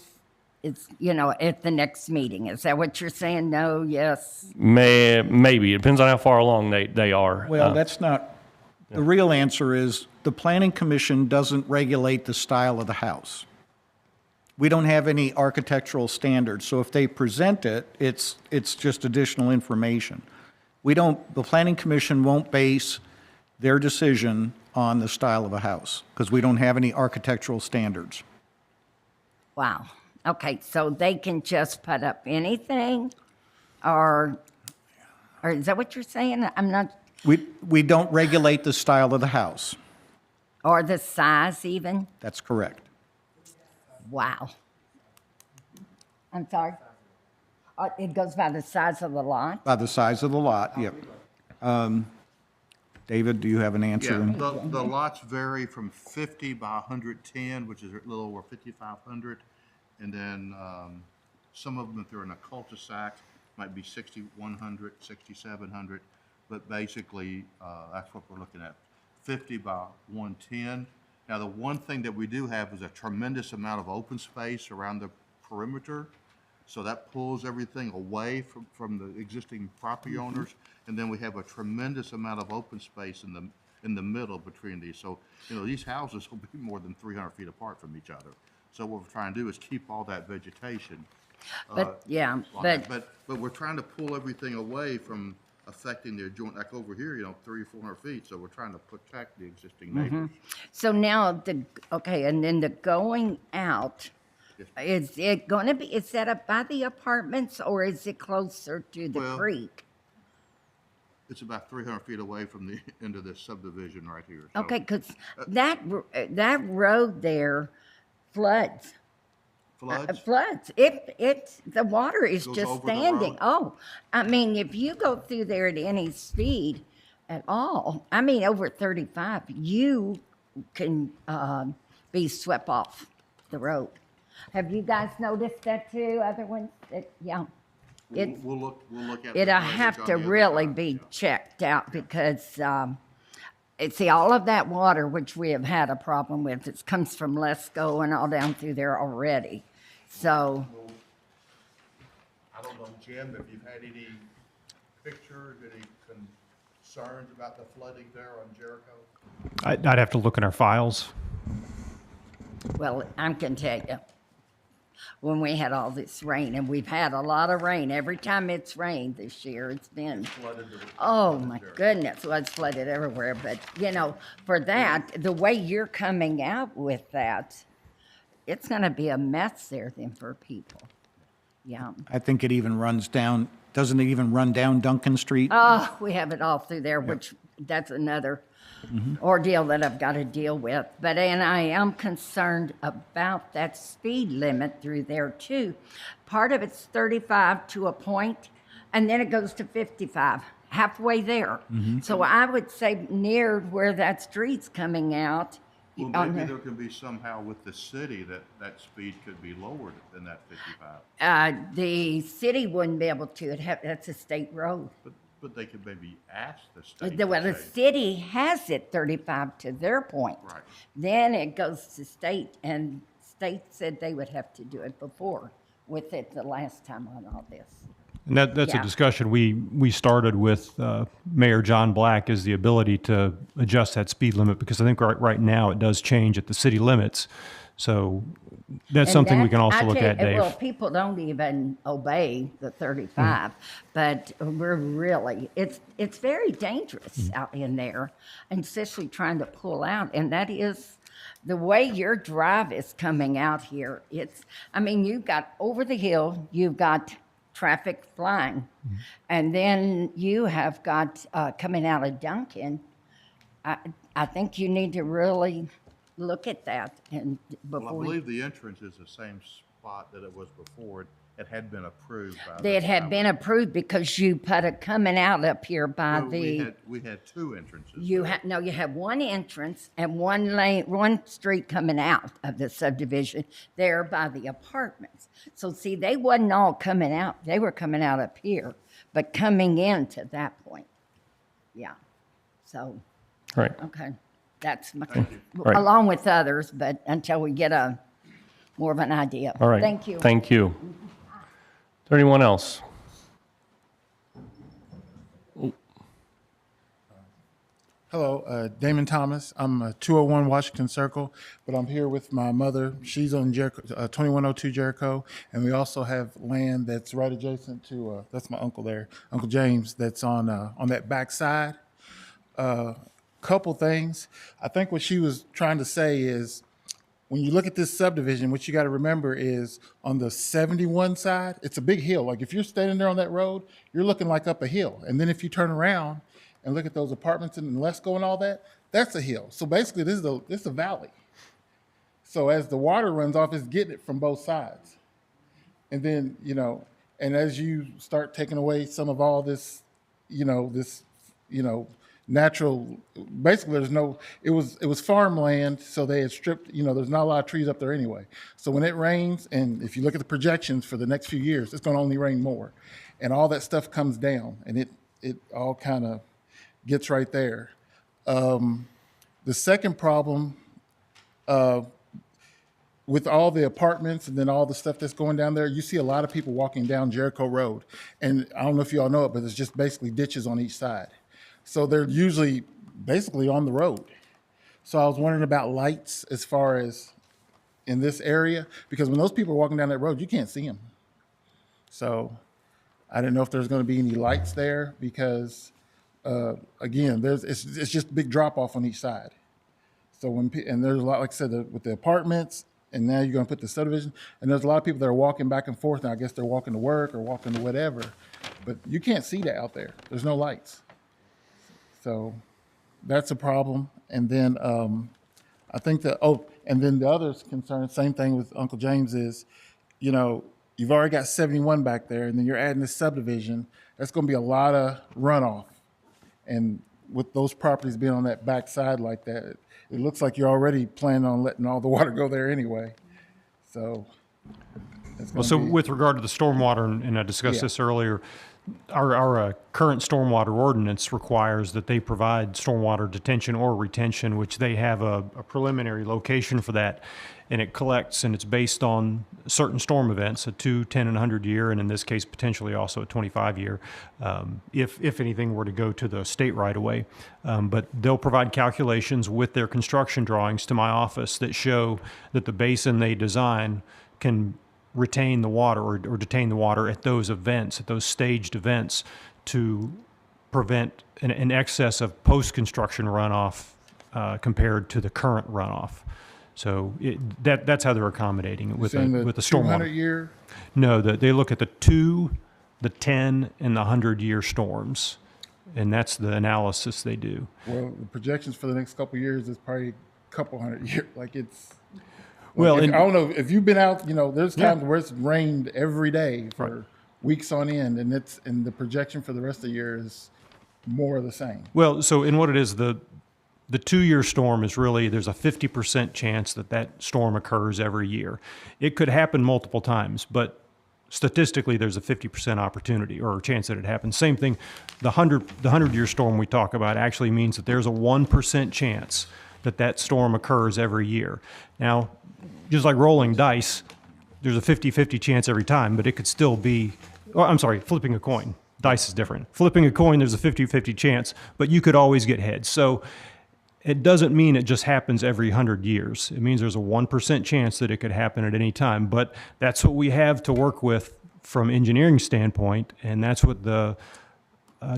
it's, at the next meeting. Is that what you're saying? No, yes? Maybe. It depends on how far along they are. Well, that's not, the real answer is, the planning commission doesn't regulate the style of the house. We don't have any architectural standards, so if they present it, it's just additional information. The planning commission won't base their decision on the style of a house, because we don't have any architectural standards. Wow. Okay, so they can just put up anything, or is that what you're saying? I'm not, We don't regulate the style of the house. or the size even? That's correct. Wow. I'm sorry? It goes by the size of the lot? By the size of the lot, yep. David, do you have an answer? Yeah, the lots vary from 50 by 110, which is a little over 5,500. And then some of them, if they're in a cul-de-sac, might be 6,100, 6,700. But basically, that's what we're looking at. 50 by 110 Now, the one thing that we do have is a tremendous amount of open space around the perimeter. So that pulls everything away from the existing property owners. And then we have a tremendous amount of open space in the middle between these. So, these houses will be more than 300 feet apart from each other. So what we're trying to do is keep all that vegetation. But, yeah, on but, that. But we're trying to pull everything away from affecting their joint, like over here, 300 or 400 feet. So we're trying to protect the existing neighbors. so now okay, and then the going out, is it going to be, is that up by the apartments or is it closer to the Well, creek? It's about 300 feet away from the end of this subdivision right here. So, Okay, because that road there floods. Floods? Floods. The water is Goes just over the standing. road? Oh, I mean, if you go through there at any speed at all, I mean, over 35, you can be swept off the road. Have you guys noticed that too? Other ones? Yeah. It's, We'll look at the it'll drainage have on to the other really side. be checked out because see, all of that water, which we have had a problem with, it comes from Lesko and all down through there already. So, I don't know, Jim, if you've had any pictures, any concerns about the flooding there on Jericho? I'd have to look in our files. well, I can tell you, when we had all this rain, and we've had a lot of rain, every time it's rained this year, it's been, oh my goodness, well, it's flooded everywhere. But, for that, the way you're coming out with that, it's going to be a mess there then for people. Yeah. I think it even runs down, doesn't it even run down Duncan Street? Oh, we have it all through there, which that's another ordeal that I've got to deal with. And I am concerned about that speed limit through there too. Part of it's 35 to a point, and then it goes to 55, halfway there. So I would say near where that street's coming out. Well, maybe there can be somehow with the city that speed could be lowered than that 55. The city wouldn't be able to. That's a state road. But they could maybe ask the state. Well, the to say, city has it 35 to their point. Right. Then it goes to state, and state said they would have to do it before with it the last time on all this. And that's Yeah. a discussion we started with Mayor John Black, is the ability to adjust that speed limit, because I think right now it does change at the city limits. So that's And something we that- can also I look tell at, you, Dave. Well, people don't even obey the 35, but we're really, it's very dangerous out in there, and especially trying to pull out. And that is the way your drive is coming out here. You've got over the hill, you've got traffic flying, and then you have got coming out of Duncan. I think you need to really look at that and Well, I before believe the entrance is the same spot that it was before. It had been approved by. It had been approved because you put it coming out up here by Well, the. we had two entrances. You there. have you have one entrance and one street coming out of the subdivision there by the apartments. So see, they wasn't all coming out; they were coming out up here, but coming into that point. Yeah. So. Right. Okay, that's my, Right. along with others, but until we get more of an idea. All right. Thank you. Thank you. Is there anyone else? Hello, Damon Thomas. I'm 201 Washington Circle, but I'm here with my mother. She's on Jericho, 2102 Jericho, and we also have land that's right adjacent to, that's my uncle there, Uncle James, that's on that back side. Couple things. I think what she was trying to say is, when you look at this subdivision, what you got to remember is on the 71 side, it's a big hill. Like if you're standing there on that road, you're looking like up a hill. And then if you turn around and look at those apartments in Lesko and all that, that's a hill. So basically this is a valley. So as the water runs off, it's getting it from both sides. And then, and as you start taking away some of all this, natural, basically it was farmland, so they had stripped, there's not a lot of trees up there anyway. So when it rains, and if you look at the projections for the next few years, it's gonna only rain more. And all that stuff comes down, and it all kind of gets right there. The second problem with all the apartments and then all the stuff that's going down there, you see a lot of people walking down Jericho Road. And I don't know if you all know it, but it's just basically ditches on each side. So they're usually basically on the road. So I was wondering about lights as far as in this area, because when those people are walking down that road, you can't see them. So I didn't know if there's going to be any lights there because, again, it's just a big drop off on each side. So and there's a lot, like I said, with the apartments, and now you're going to put the subdivision, and there's a lot of people that are walking back and forth. Now I guess they're walking to work or walking to whatever, but you can't see that out there. There's no lights. So that's a problem. And then I think that, and then the other concern, same thing with Uncle James is, you've already got 71 back there, and then you're adding this subdivision. That's going to be a lot of runoff. And with those properties being on that back side like that, it looks like you're already planning on letting all the water go there anyway. So, with regard to the stormwater, and I discussed this earlier, our current stormwater ordinance requires that they provide stormwater detention or retention, which they have a preliminary location for that, and it collects, and it's based on certain storm events, a 2, 10, and 100 year, and in this case, potentially also a 25 year, if anything were to go to the state right away. But they'll provide calculations with their construction drawings to my office that show that the basin they design can retain the water or detain the water at those events, at those staged events, to prevent an excess of post-construction runoff compared to the current runoff. So that's how they're accommodating it with the stormwater. 200 year? No, they look at the 2, the 10, and the 100-year storms, and that's the analysis they do. Well, the projections for the next couple of years is probably a couple 100 years. Like it's. Well, I don't know if you've been out. There's times where it's rained every day for weeks on end, and the projection for the rest of the year is more of the same. Well, so in what it is, the 2-year storm is really, there's a 50% chance that storm occurs every year. It could happen multiple times, but statistically there's a 50% opportunity or chance that it happens. Same thing, the 100-year storm we talk about actually means that there's a 1% chance that storm occurs every year. Now, just like rolling dice, there's a 50-50 chance every time, but it could still be, flipping a coin. Dice is different. Flipping a coin, there's a 50-50 chance, but you could always get heads. So it doesn't mean it just happens every 100 years. It means there's a 1% chance that it could happen at any time, but that's what we have to work with from engineering standpoint, and that's what the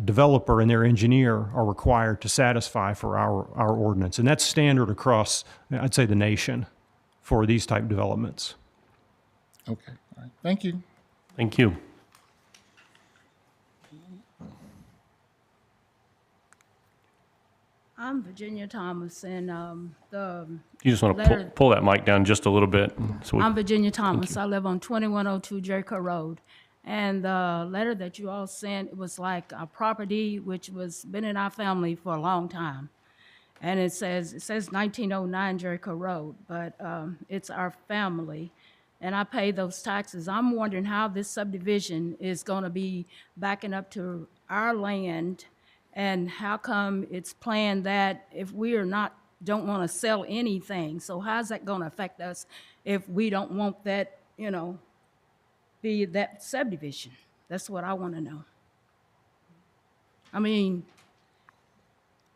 developer and their engineer are required to satisfy for our ordinance. And that's standard across, I'd say, the nation for these type developments. Okay, all right. Thank you. Thank you. I'm Virginia Thomas, and You just want to pull that mic down just a little bit. I'm Virginia Thomas. I live on 2102 Jericho Road. And the letter that you all sent, it was like a property which was been in our family for a long time. And it says 1909 Jericho Road, but it's our family. And I pay those taxes. I'm wondering how this subdivision is going to be backing up to our land, and how come it's planned that if we don't want to sell anything, so how's that going to affect us if we don't want that, be that subdivision? That's what I want to know. I mean,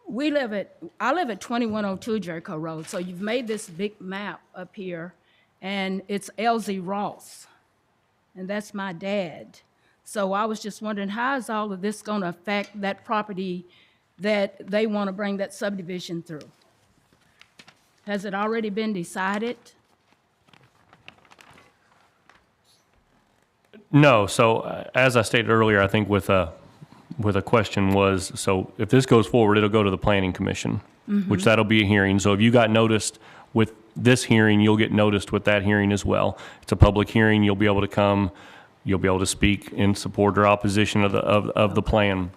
I live at 2102 Jericho Road, so you've made this big map up here, and it's LZ Ross, and that's my dad. So I was just wondering, how is all of this going to affect that property that they want to bring that subdivision through? Has it already been decided? No. So as I stated earlier, I think with a question was, so if this goes forward, it'll go to the Planning Commission, which that'll be a hearing. So if you got noticed with this hearing, you'll get noticed with that hearing as well. It's a public hearing. You'll be able to come. You'll be able to speak in support or opposition of the plan.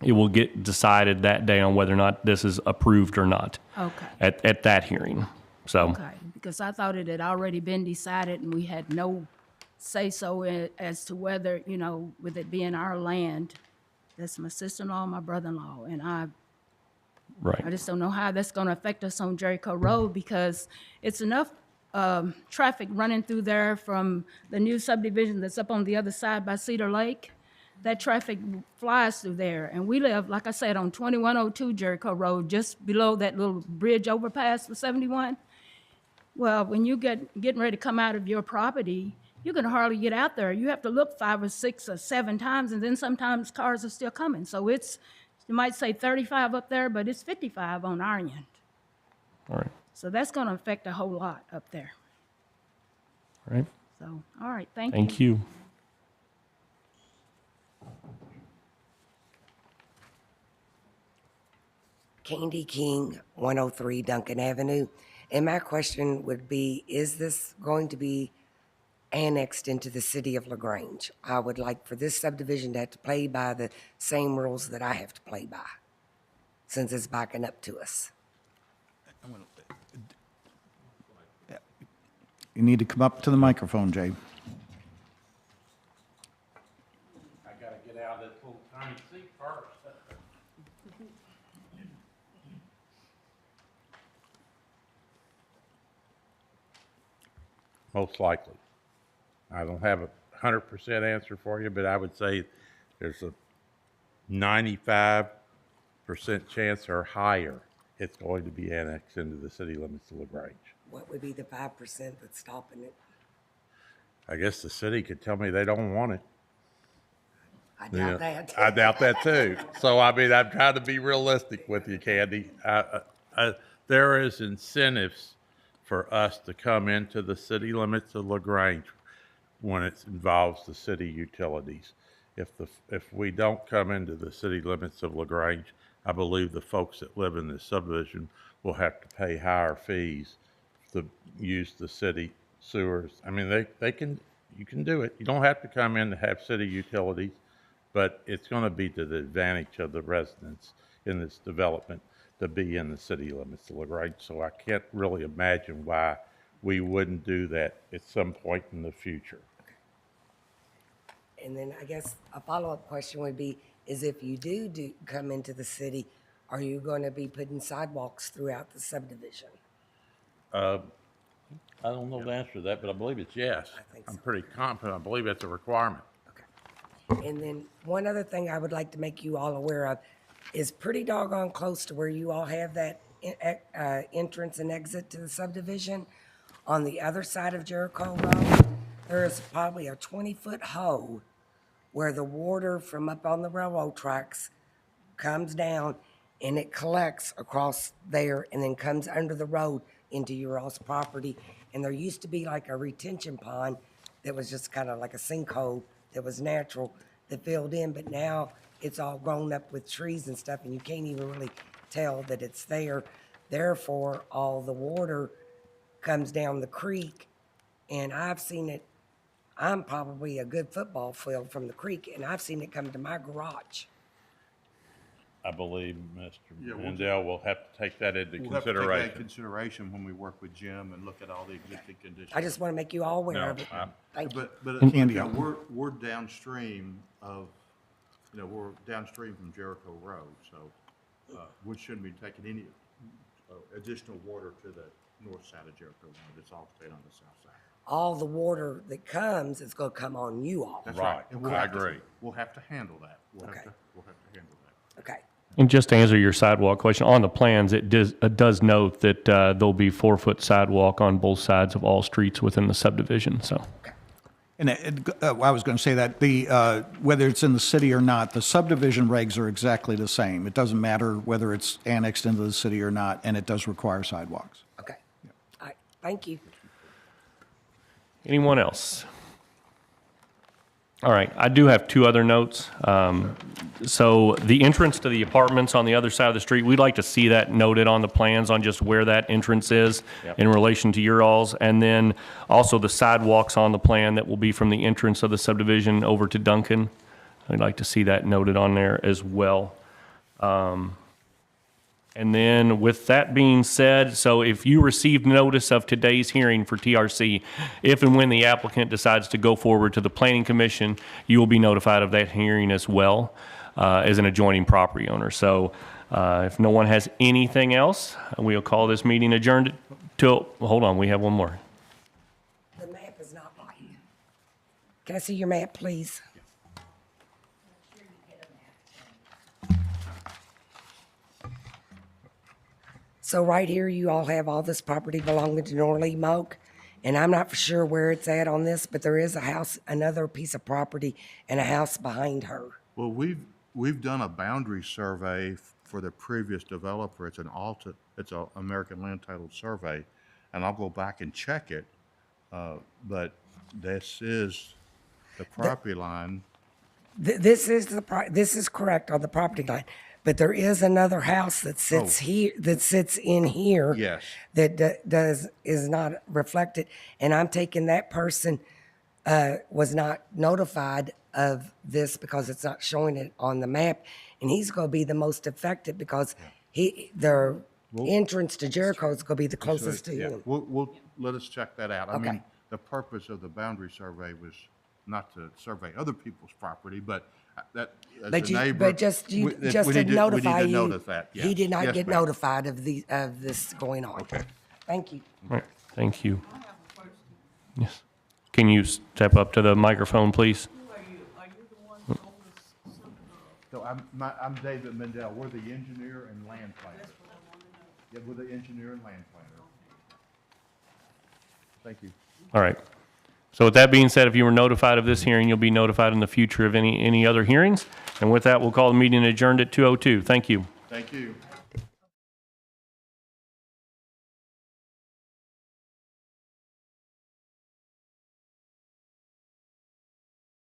It will get decided that day on whether or not this is approved or not. Okay. At that hearing. So. Okay, because I thought it had already been decided and we had no say-so as to whether, with it being our land. That's my sister-in-law and my brother-in-law, and I Right. I just don't know how that's going to affect us on Jericho Road because it's enough traffic running through there from the new subdivision that's up on the other side by Cedar Lake. That traffic flies through there. And we live, like I said, on 2102 Jericho Road, just below that little bridge overpass for 71. Well, when you getting ready to come out of your property, you can hardly get out there. You have to look 5 or 6 or 7 times, and then sometimes cars are still coming. So it's, you might say 35 up there, but it's 55 on our end. All right. So that's going to affect a whole lot up there. All right. So, all right, thank you. Thank you. Candy King, 103 Duncan Avenue. And my question would be, is this going to be annexed into the city of LaGrange? I would like for this subdivision to have to play by the same rules that I have to play by, since it's backing up to us. You need to come up to the microphone, Jay. I gotta get out of this little tiny seat first. Most likely. I don't have a 100% answer for you, but I would say there's a 95% chance or higher it's going to be annexed into the city limits of LaGrange. What would be the 5% that's stopping it? I guess the city could tell me they don't want it. I doubt that. I doubt that too. So, I mean, I'm trying to be realistic with you, Candy. There is incentives for us to come into the city limits of LaGrange when it involves the city utilities. If we don't come into the city limits of LaGrange, I believe the folks that live in this subdivision will have to pay higher fees to use the city sewers. I mean, you can do it. You don't have to come in to have city utilities, but it's going to be to the advantage of the residents in this development to be in the city limits of LaGrange. So I can't really imagine why we wouldn't do that at some point in the future. And then I guess a follow-up question would be, is if you do come into the city, are you going to be putting sidewalks throughout the subdivision? I don't know the answer to that, but I believe it's yes. I think so. I'm pretty confident. I believe that's a requirement. And then one other thing I would like to make you all aware of is pretty doggone close to where you all have that entrance and exit to the subdivision. On the other side of Jericho Road, there is probably a 20-foot hole where the water from up on the railroad tracks comes down and it collects across there and then comes under the road into your all's property. And there used to be like a retention pond that was just kind of like a sinkhole that was natural that filled in, but now it's all grown up with trees and stuff and you can't even really tell that it's there. Therefore, all the water comes down the creek, and I've seen it. I'm probably a good football field from the creek, and I've seen it come to my garage. I believe Mr. Mendel will have to take that into We'll have to take that into consideration. consideration when we work with Jim and look at all the existing conditions. I just want to make you all aware No, of it. Thank you. But Candy, you know, we're downstream of, we're downstream from Jericho Road, so we shouldn't be taking any additional water to the north side of Jericho Road. It's all stayed on the south side. All the water that comes is going to come on you all. That's Right. And we'll I have to- agree. We'll have to handle that. We'll have Okay. to handle that. Okay. And just to answer your sidewalk question, on the plans, it does note that there'll be 4-foot sidewalk on both sides of all streets within the subdivision, so. And I was going to say that whether it's in the city or not, the subdivision regs are exactly the same. It doesn't matter whether it's annexed into the city or not, and it does require sidewalks. Okay. All right. Thank you. Anyone else? All right, I do have 2 other notes. So the entrance to the apartments on the other side of the street, we'd like to see that noted on the plans on just where that entrance is in relation to your alls. And then also the sidewalks on the plan that will be from the entrance of the subdivision over to Duncan. I'd like to see that noted on there as well. And then with that being said, so if you received notice of today's hearing for TRC, if and when the applicant decides to go forward to the Planning Commission, you will be notified of that hearing as well as an adjoining property owner. So If no one has anything else, we'll call this meeting adjourned till, hold on, we have one more. The map is not right. Can I see your map, please? So right here, you all have all this property belonging to Norley Moak, and I'm not for sure where it's at on this, but there is a house, another piece of property, and a house behind her. Well, we've done a boundary survey for the previous developer. It's it's an American Land Title Survey, and I'll go back and check it. But this is the property line. This is correct on the property line, but there is another house that sits here, that sits in here. Yes. That is not reflected, and I'm taking that person was not notified of this because it's not showing it on the map, and he's going to be the most affected because the entrance to Jericho is going to be the closest to him. We'll let us check that out. I Okay. mean, the purpose of the boundary survey was not to survey other people's property, but that, as But a neighbor. but just we to need we notify need to you, notice that. he Yes. did not Yes, get ma'am. notified of this going on. Okay. Thank you. All right, thank you. Yes. Can you step up to the microphone, please? So I'm David Mendel. We're the engineer and land planner. Yeah, we're the engineer and land planner. Thank you. All right. So with that being said, if you were notified of this hearing, you'll be notified in the future of any other hearings. And with that, we'll call the meeting adjourned at 2:02. Thank you. Thank you.